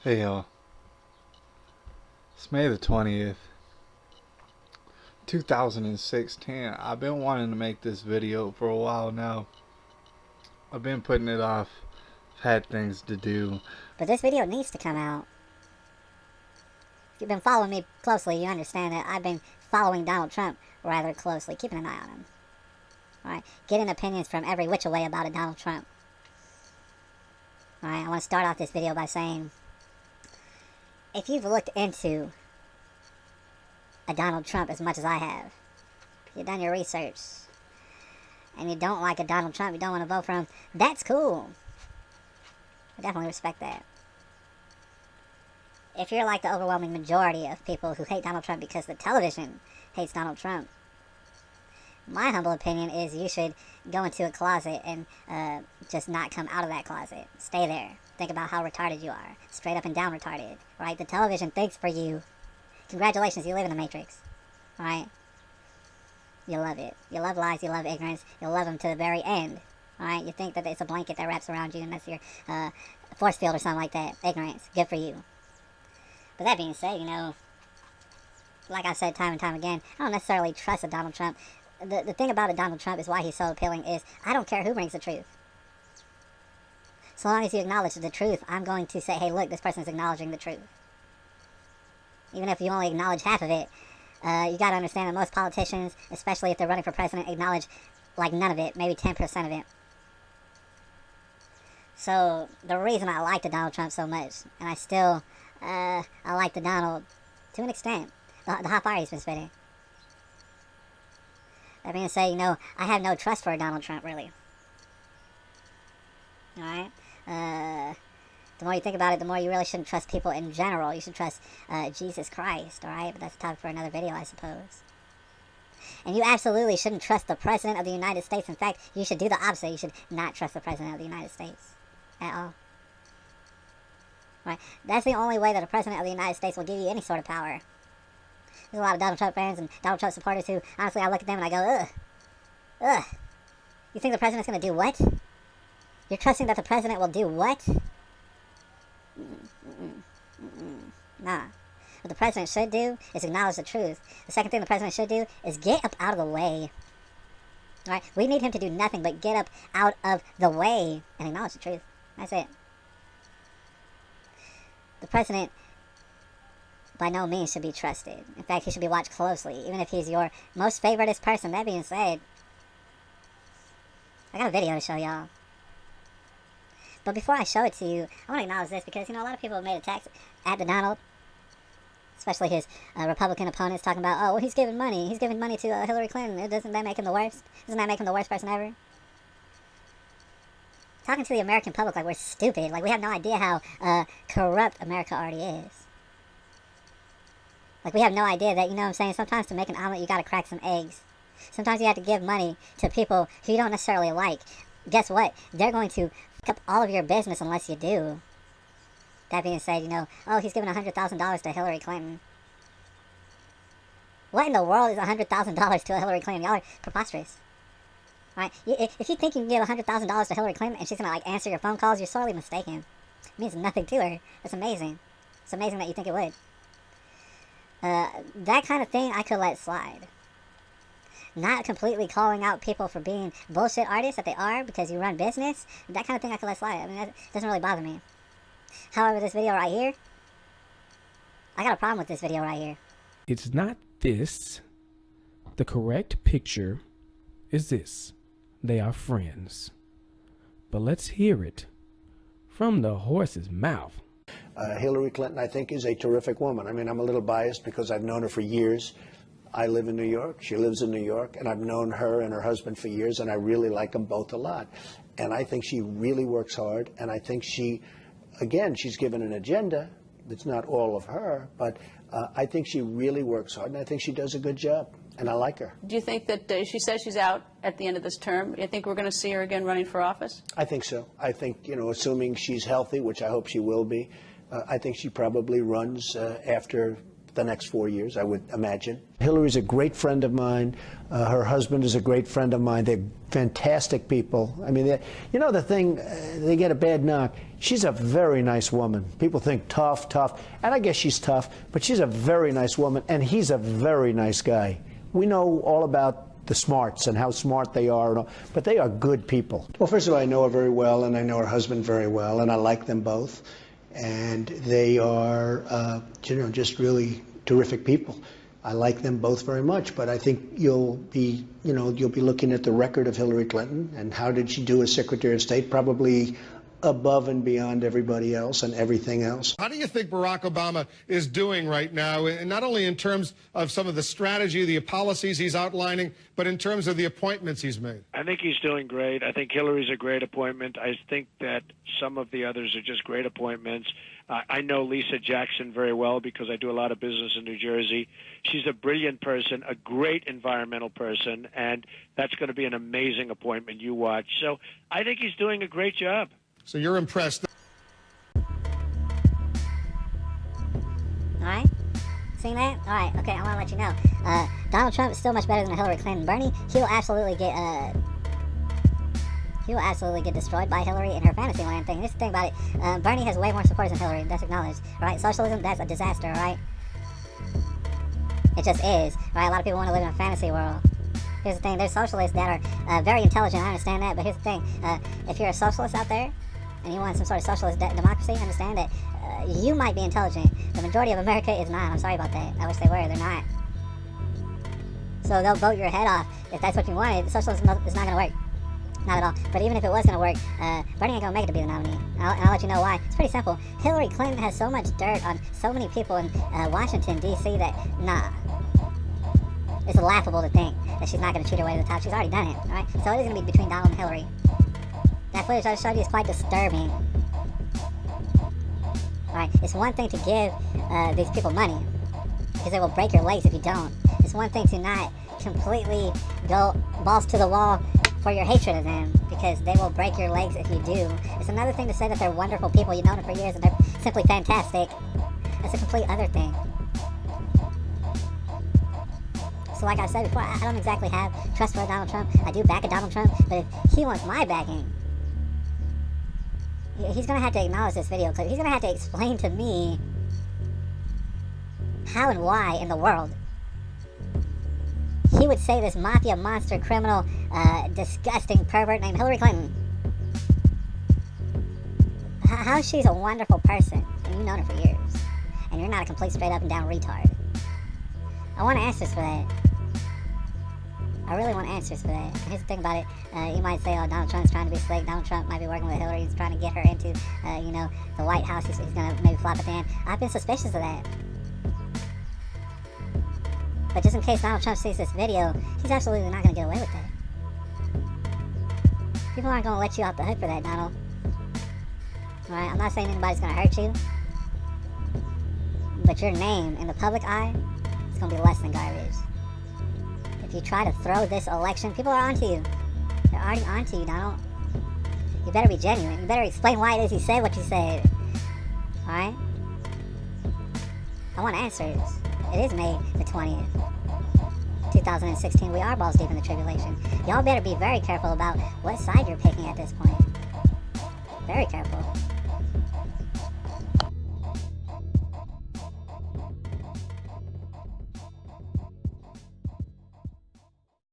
Hey y'all, it's May the 20th, 2016. I've been wanting to make this video for a while now. I've been putting it off. I've had things to do. But this video needs to come out. If you've been following me closely, you understand that I've been following Donald Trump rather closely, keeping an eye on him. Alright, getting opinions from every which way about a Donald Trump. Alright, I want to start off this video by saying, if you've looked into a Donald Trump as much as I have, you've done your research, and you don't like a Donald Trump, you don't want to vote for him, that's cool. I definitely respect that. If you're like the overwhelming majority of people who hate Donald Trump because the television hates Donald Trump, my humble opinion is you should go into a closet and just not come out of that closet. Stay there. Think about how retarded you are. Straight up and down retarded. Right? The television thinks for you. Congratulations, you live in the Matrix. Right? You love it. You love lies, you love ignorance. You love them to the very end. Alright? You think that it's a blanket that wraps around you and that's your force field or something like that. Ignorance. Good for you. But that being said, you know, like I said time and time again, I don't necessarily trust a Donald Trump. The thing about a Donald Trump is why he's so appealing is I don't care who brings the truth. So long as you acknowledge the truth, I'm going to say, hey, look, this person's acknowledging the truth. Even if you only acknowledge half of it, you got to understand that most politicians, especially if they're running for president, acknowledge like none of it, maybe 10% of it. So the reason I like the Donald Trump so much, and I still, I like the Donald to an extent, the hot fire he's been spitting. That being said, you know, I have no trust for Donald Trump, really. Alright? The more you think about it, the more you really shouldn't trust people in general. You should trust Jesus Christ, alright? But that's a topic for another video, I suppose. And you absolutely shouldn't trust the President of the United States. In fact, you should do the opposite. You should not trust the President of the United States at all. Right? That's the only way that a President of the United States will give you any sort of power. There's a lot of Donald Trump fans and Donald Trump supporters who, honestly, I look at them and I go, ugh. Ugh. You think the President's going to do what? You're trusting that the President will do what? Nah. What the President should do is acknowledge the truth. The second thing the President should do is get up out of the way. Alright? We need him to do nothing but get up out of the way and acknowledge the truth. That's it. The President by no means should be trusted. In fact, he should be watched closely, even if he's your most favoritist person. That being said, I got a video to show y'all. But before I show it to you, I want to acknowledge this because, you know, a lot of people have made attacks at the Donald, especially his Republican opponents, talking about, oh, well, he's giving money. He's giving money to Hillary Clinton. Doesn't that make him the worst? Doesn't that make him the worst person ever? Talking to the American public like we're stupid, like we have no idea how corrupt America already is. Like, we have no idea that, you know what I'm saying, sometimes to make an omelet, you gotta crack some eggs. Sometimes you have to give money to people who you don't necessarily like. Guess what? They're going to fuck up all of your business unless you do. That being said, you know, oh, he's giving $100,000 to Hillary Clinton. What in the world is $100,000 to Hillary Clinton? Y'all are preposterous. Alright? If you think you can give $100,000 to Hillary Clinton and she's gonna, like, answer your phone calls, you're sorely mistaken. It means nothing to her. That's amazing. It's amazing that you think it would. That kind of thing I could let slide. Not completely calling out people for being bullshit artists that they are because you run business. That kind of thing I could let slide. I mean, that doesn't really bother me. However, this video right here, I got a problem with this video right here. It's not this. The correct picture is this. They are friends. But let's hear it from the horse's mouth. Hillary Clinton, I think, is a terrific woman. I mean, I'm a little biased because I've known her for years. I live in New York. She lives in New York. And I've known her and her husband for years, and I really like them both a lot. And I think she really works hard. And I think she, again, she's given an agenda. It's not all of her. But I think she really works hard, and I think she does a good job. And I like her. Do you think that she says she's out at the end of this term? Do you think we're going to see her again running for office? I think so. I think, you know, assuming she's healthy, which I hope she will be, I think she probably runs after the next 4 years, I would imagine. Hillary's a great friend of mine. Her husband is a great friend of mine. They're fantastic people. I mean, you know the thing, they get a bad knock. She's a very nice woman. People think tough, and I guess she's tough, but she's a very nice woman, and he's a very nice guy. We know all about the smarts and how smart they are, and all, but they are good people. Well, first of all, I know her very well, and I know her husband very well, and I like them both. And they are, you know, just really terrific people. I like them both very much, but I think you'll be looking at the record of Hillary Clinton and how did she do as Secretary of State, probably above and beyond everybody else and everything else. How do you think Barack Obama is doing right now, and not only in terms of some of the strategy, the policies he's outlining, but in terms of the appointments he's made? I think he's doing great. I think Hillary's a great appointment. I think that some of the others are just great appointments. I know Lisa Jackson very well because I do a lot of business in New Jersey. She's a brilliant person, a great environmental person, and that's going to be an amazing appointment you watch. So I think he's doing a great job. So you're impressed? All right. Seen that? All right. Okay. I want to let you know. Donald Trump is still much better than Hillary Clinton. Bernie, he will absolutely get destroyed by Hillary in her fantasy land thing. Here's the thing about it. Bernie has way more supporters than Hillary. That's acknowledged. All right. Socialism, that's a disaster. All right. It just is. All right. A lot of people want to live in a fantasy world. Here's the thing. There's socialists that are very intelligent. I understand that. But here's the thing. If you're a socialist out there, and you want some sort of socialist democracy, understand that you might be intelligent. The majority of America is not. I'm sorry about that. I wish they were. They're not. So they'll vote your head off if that's what you wanted. Socialism is not going to work. Not at all. But even if it was going to work, Bernie ain't going to make it to be the nominee. I'll let you know why. It's pretty simple. Hillary Clinton has so much dirt on so many people in Washington, D.C. that, nah. It's laughable to think that she's not going to cheat her way to the top. She's already done it. All right? So it is going to be between Donald and Hillary. That footage I showed you is quite disturbing. Alright, it's one thing to give these people money, because they will break your legs if you don't. It's one thing to not completely go balls to the wall for your hatred of them, because they will break your legs if you do. It's another thing to say that they're wonderful people, you've known them for years, and they're simply fantastic. That's a complete other thing. So like I said before, I don't exactly have trust for Donald Trump. I do back a Donald Trump, but if he wants my backing, he's going to have to acknowledge this video clip. He's going to have to explain to me how and why in the world he would say this mafia monster criminal disgusting pervert named Hillary Clinton, how she's a wonderful person and you've known her for years and you're not a complete straight up and down retard. I want answers for that. I really want answers for that. Here's the thing about it. You might say, oh, Donald Trump's trying to be slick. Donald Trump might be working with Hillary. He's trying to get her into, you know, the White House. He's going to maybe flop at the end. I've been suspicious of that. But just in case Donald Trump sees this video, he's absolutely not going to get away with that. People aren't going to let you off the hook for that, Donald. Alright, I'm not saying anybody's going to hurt you. But your name in the public eye is going to be less than garbage. If you try to throw this election, people are onto you. They're already onto you, Donald. You better be genuine. You better explain why it is you said what you said. Alright? I want answers. It is May the 20th, 2016. We are balls deep in the tribulation. Y'all better be very careful about what side you're picking at this point. Very careful.